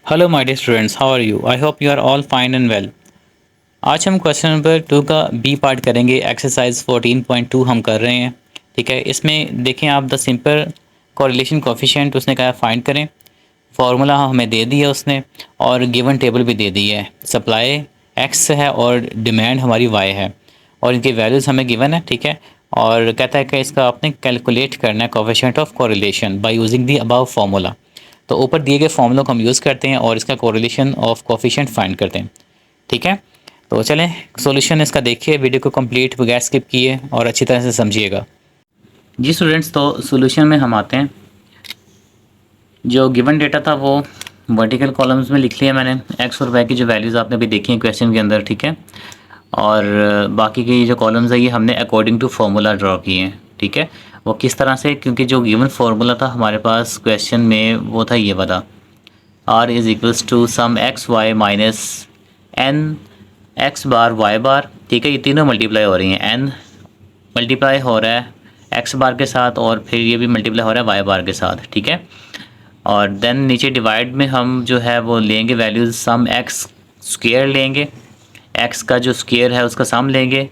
Hello my dear students, how are you? I hope you are all fine and well. आज हम question number 2 का B part करेंगे। Exercise 14.2 हम कर रहे हैं। ठीक है, इसमें देखें आप द सिंपल कोरिलेशन कोफिशिएंट उसने कहा फाइंड करें। फार्मूला हमें दे दिया उसने और गिवन टेबल भी दे दी है। सप्लाई एक्स है और डिमांड हमारी वाई है और इनकी वैल्यूज़ हमें गिवन है। ठीक है, और कहता है कि इसका आपने कैलकुलेट करना है coefficient of correlation by using the above formula. तो ऊपर दिए गए फॉर्मूलों को हम यूज़ करते हैं और इसका कोरिलेशन ऑफ कोफिशिएंट फाइंड करते हैं। ठीक है, तो चलें सॉल्यूशन इसका देखिए, वीडियो को कंप्लीट बगैर स्किप किए और अच्छी तरह से समझिएगा। जी स्टूडेंट्स, तो सॉल्यूशन में हम आते हैं। जो गिवन डेटा था वो वर्टिकल कॉलम्स में लिख लिया मैंने। एक्स और वाई की जो वैल्यूज़ आपने अभी देखी हैं क्वेश्चन के अंदर। ठीक है, और बाकी के जो कॉलम्स है ये हमने अकॉर्डिंग टू फार्मूला ड्रॉ किए हैं। ठीक है, वो किस तरह से, क्योंकि जो गिवन फार्मूला था हमारे पास क्वेश्चन में वो था ये वाला, R is equals to sum X Y minus N X bar Y bar. ठीक है, ये तीनों मल्टीप्लाई हो रही हैं। एन मल्टीप्लाई हो रहा है एक्स बार के साथ और फिर ये भी मल्टीप्लाई हो रहा है वाई बार के साथ। ठीक है, और देन नीचे डिवाइड में हम जो है वो लेंगे वैल्यूज़, सम एक्स स्क्वायर लेंगे, एक्स का जो स्क्वायर है उसका सम लेंगे,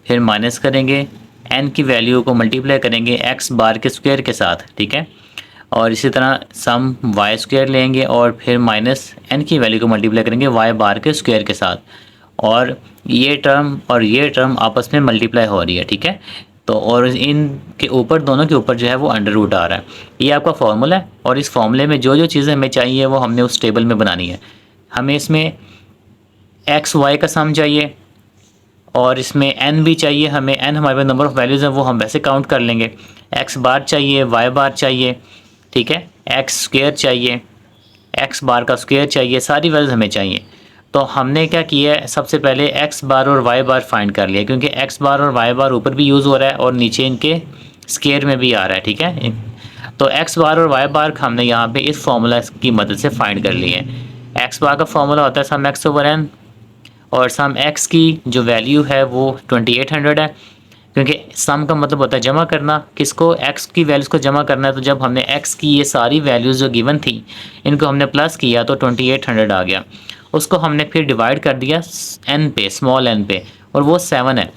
फिर माइनस करेंगे, एन की वैल्यू को मल्टीप्लाई करेंगे एक्स बार के स्क्वायर के साथ। ठीक है, और इसी तरह सम वाई स्क्वायर लेंगे और फिर माइनस एन की वैल्यू को मल्टीप्लाई करेंगे वाई बार के स्क्वायर के साथ, और ये टर्म और ये टर्म आपस में मल्टीप्लाई हो रही है। ठीक है, तो और इन के ऊपर, दोनों के ऊपर जो है वो अंडर रूट आ रहा है। ये आपका फॉर्मूला है और इस फॉर्मूले में जो जो चीज़ें हमें चाहिए वो हमने उस टेबल में बनानी है। हमें इसमें एक्स वाई का सम चाहिए और इसमें एन भी चाहिए। हमें एन हमारे पास नंबर ऑफ़ वैल्यूज़ हैं वो हम वैसे काउंट कर लेंगे। एक्स बार चाहिए, वाई बार चाहिए। ठीक है, एक्स स्क्वायर चाहिए, एक्स बार का स्क्वायर चाहिए, सारी वैल्यूज़ हमें चाहिए। तो हमने क्या किया है, सबसे पहले एक्स बार और वाई बार फाइंड कर लिया, क्योंकि एक्स बार और वाई बार ऊपर भी यूज़ हो रहा है और नीचे इनके स्क्वायर में भी आ रहा है। ठीक है, तो एक्स बार और वाई बार हमने यहाँ पे इस फार्मूला की मदद से फाइंड कर लिए हैं। एक्स बार का फार्मूला होता है सम एक्स ओवर एन, और सम एक्स की जो वैल्यू है वो 2800 है, क्योंकि सम का मतलब होता है जमा करना। किसको? एक्स की वैल्यूज़ को जमा करना है। तो जब हमने एक्स की ये सारी वैल्यूज़ जो गिवन थी इनको हमने प्लस किया तो 2800 आ गया। उसको हमने फिर डिवाइड कर दिया एन पे, स्मॉल एन पे, और वो 7 है।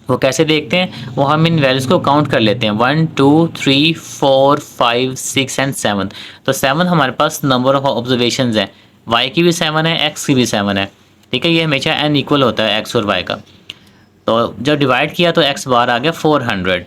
वो कैसे देखते हैं, वो हम इन वैल्यूज़ को काउंट कर लेते हैं, 1 2 3 4 5 6 एंड 7। तो 7 हमारे पास नंबर ऑफ ऑब्जर्वेशन है। वाई की भी 7 है, एक्स की भी 7 है। ठीक है, ये हमेशा एन इक्वल होता है एक्स और वाई का। तो जब डिवाइड किया तो एक्स बार आ गया 400।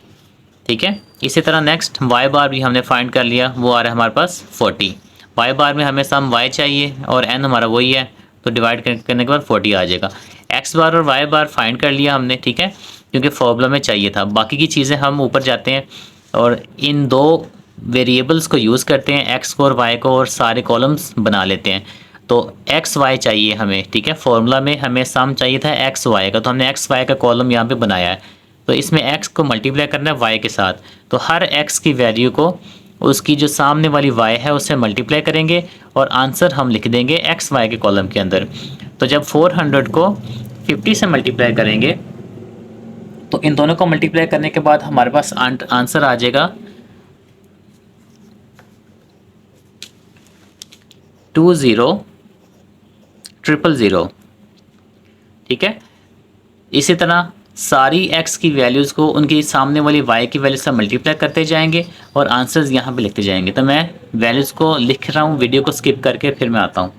ठीक है, इसी तरह नेक्स्ट वाई बार भी हमने फाइंड कर लिया, वो आ रहा है हमारे पास 40। वाई बार में हमें सम वाई चाहिए और एन हमारा वही है, तो डिवाइड करने के बाद 40 आ जाएगा। एक्स बार और वाई बार फाइंड कर लिया हमने। ठीक है, क्योंकि फॉर्मूला में चाहिए था। बाकी की चीज़ें हम ऊपर जाते हैं और इन दो वेरिएबल्स को यूज़ करते हैं, एक्स को और वाई को, और सारे कॉलम्स बना लेते हैं। तो एक्स वाई चाहिए हमें। ठीक है, फॉर्मूला में हमें सम चाहिए था एक्स वाई का, तो हमने एक्स वाई का कॉलम यहाँ पे बनाया है। तो इसमें एक्स को मल्टीप्लाई करना है वाई के साथ, तो हर एक्स की वैल्यू को उसकी जो सामने वाली वाई है उससे मल्टीप्लाई करेंगे और आंसर हम लिख देंगे एक्स वाई के कॉलम के अंदर। तो जब 400 को 50 से मल्टीप्लाई करेंगे तो इन दोनों को मल्टीप्लाई करने के बाद हमारे पास आंसर आ जाएगा 20000। ठीक है, इसी तरह सारी एक्स की वैल्यूज़ को उनकी सामने वाली वाई की वैल्यू से मल्टीप्लाई करते जाएंगे और आंसर्स यहाँ पे लिखते जाएंगे। तो मैं वैल्यूज़ को लिख रहा हूँ, वीडियो को स्किप करके फिर मैं आता हूँ।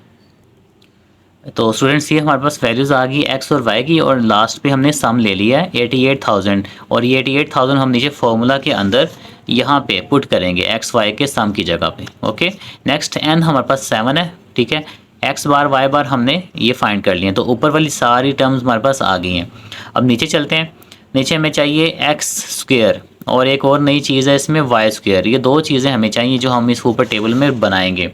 तो स्टूडेंट्स, ये हमारे पास वैल्यूज़ आ गई एक्स और वाई की, और लास्ट पे हमने सम ले लिया है 88,000, और ये 88,000 हम नीचे फार्मूला के अंदर यहाँ पे पुट करेंगे एक्स वाई के सम की जगह पे। ओके, नेक्स्ट एन हमारे पास 7 है। ठीक है, एक्स बार वाई बार हमने ये फाइंड कर लिए, तो ऊपर वाली सारी टर्म्स हमारे पास आ गई हैं। अब नीचे चलते हैं। नीचे हमें चाहिए एक्स स्क्वायर और एक और नई चीज़ है इसमें वाई स्क्वायर। ये दो चीज़ें हमें चाहिए जो हम इस ऊपर टेबल में बनाएंगे।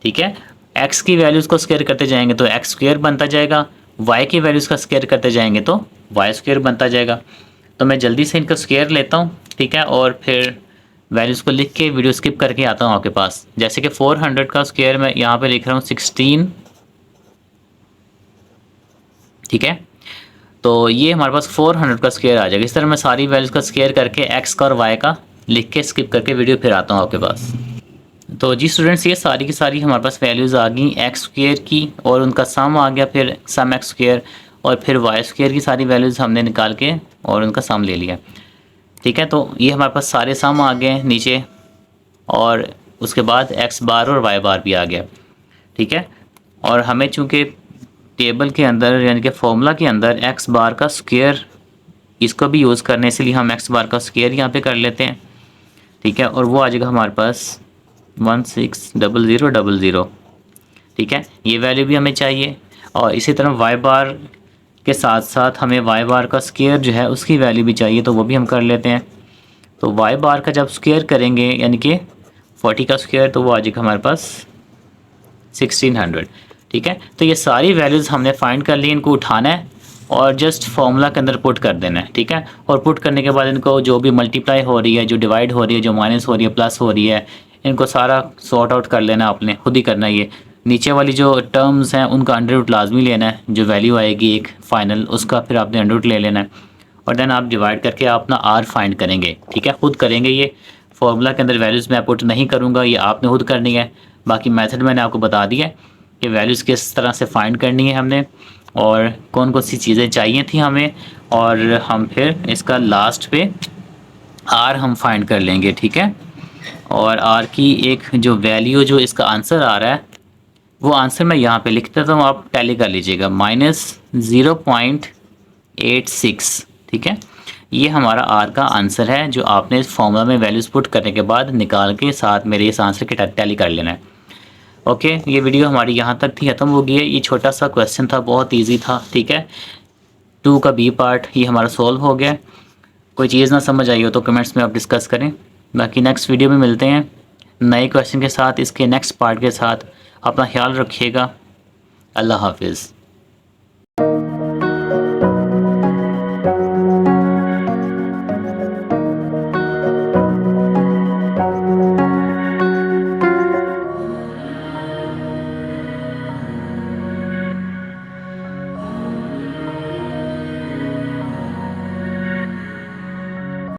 ठीक है, एक्स की वैल्यूज़ को स्क्वायर करते जाएंगे तो एक्स स्क्वायर बनता जाएगा, वाई की वैल्यूज़ का स्क्वायर करते जाएंगे तो वाई स्क्वायर बनता जाएगा। तो मैं जल्दी से इनका स्क्वायर लेता हूँ। ठीक है, और फिर वैल्यूज़ को लिख के वीडियो स्किप करके आता हूँ आपके पास। जैसे कि 400 का स्क्वायर मैं यहाँ पे लिख रहा हूँ 16। ठीक है, तो ये हमारे पास 400 का स्क्वायर आ जाएगा। इस तरह मैं सारी वैल्यूज़ का स्क्वायर करके एक्स का और वाई का लिख के स्किप करके वीडियो फिर आता हूँ आपके पास। तो जी स्टूडेंट्स, ये सारी की सारी हमारे पास वैल्यूज़ आ गई एक्स स्क्वेयर की, और उनका सम आ गया, फिर सम एक्स स्क्वेयर, और फिर वाई स्क्वेयर की सारी वैल्यूज़ हमने निकाल के और उनका सम ले लिया। ठीक है, तो ये हमारे पास सारे सम आ गए नीचे, और उसके बाद एक्स बार और वाई बार भी आ गया। ठीक है, और हमें चूँकि टेबल के अंदर यानी कि फॉर्मूला के अंदर एक्स बार का स्क्वेयर इसको भी यूज़ करने, इसलिए हम एक्स बार का स्क्वेयर यहाँ पे कर लेते हैं। ठीक है, और वो आ जाएगा हमारे पास 160000। ठीक है, ये वैल्यू भी हमें चाहिए, और इसी तरह वाई बार के साथ साथ हमें वाई बार का स्क्वेयर जो है उसकी वैल्यू भी चाहिए, तो वो भी हम कर लेते हैं। तो वाई बार का जब स्क्वेयर करेंगे यानी कि 40 का स्क्वेयर, तो वो आ जाएगा हमारे पास 1600। ठीक है, तो ये सारी वैल्यूज़ हमने फाइंड कर ली, इनको उठाना है और जस्ट फार्मूला के अंदर पुट कर देना है। ठीक है, और पुट करने के बाद इनको जो भी मल्टीप्लाई हो रही है, जो डिवाइड हो रही है, जो माइनस हो रही है, प्लस हो रही है, इनको सारा सॉर्ट आउट कर लेना, आपने खुद ही करना है। ये नीचे वाली जो टर्म्स हैं उनका अंडर रूट लाजमी लेना है, जो वैल्यू आएगी एक फाइनल उसका फिर आपने अंडर रूट ले लेना है, और देन आप डिवाइड करके आप अपना आर फाइंड करेंगे। ठीक है, खुद करेंगे, ये फार्मूला के अंदर वैल्यूज़ मैं पुट नहीं करूँगा, ये आपने खुद करनी है। बाकी मेथड मैंने आपको बता दिया है कि वैल्यूज़ किस तरह से फाइंड करनी है हमने, और कौन कौन सी चीज़ें चाहिए थी हमें, और हम फिर इसका लास्ट पे आर हम फाइंड कर लेंगे। ठीक है, और आर की एक जो वैल्यू जो इसका आंसर आ रहा है वो आंसर मैं यहाँ पे लिख देता हूँ, आप टैली कर लीजिएगा, -0.86। ठीक है, ये हमारा आर का आंसर है जो आपने इस फॉर्मूला में वैल्यूज़ पुट करने के बाद निकाल के साथ मेरे इस आंसर की टैली कर लेना है। ओके, ये वीडियो हमारी यहाँ तक थी, ख़त्म हो गई है। ये छोटा सा क्वेश्चन था, बहुत ईजी था। ठीक है, 2 का बी पार्ट ये हमारा सॉल्व हो गया। कोई चीज़ ना समझ आई हो तो कमेंट्स में आप डिस्कस करें। बाकी नेक्स्ट वीडियो में मिलते हैं नए क्वेश्चन के साथ, इसके नेक्स्ट पार्ट के साथ। अपना ख्याल रखिएगा। अल्लाह हाफिज़।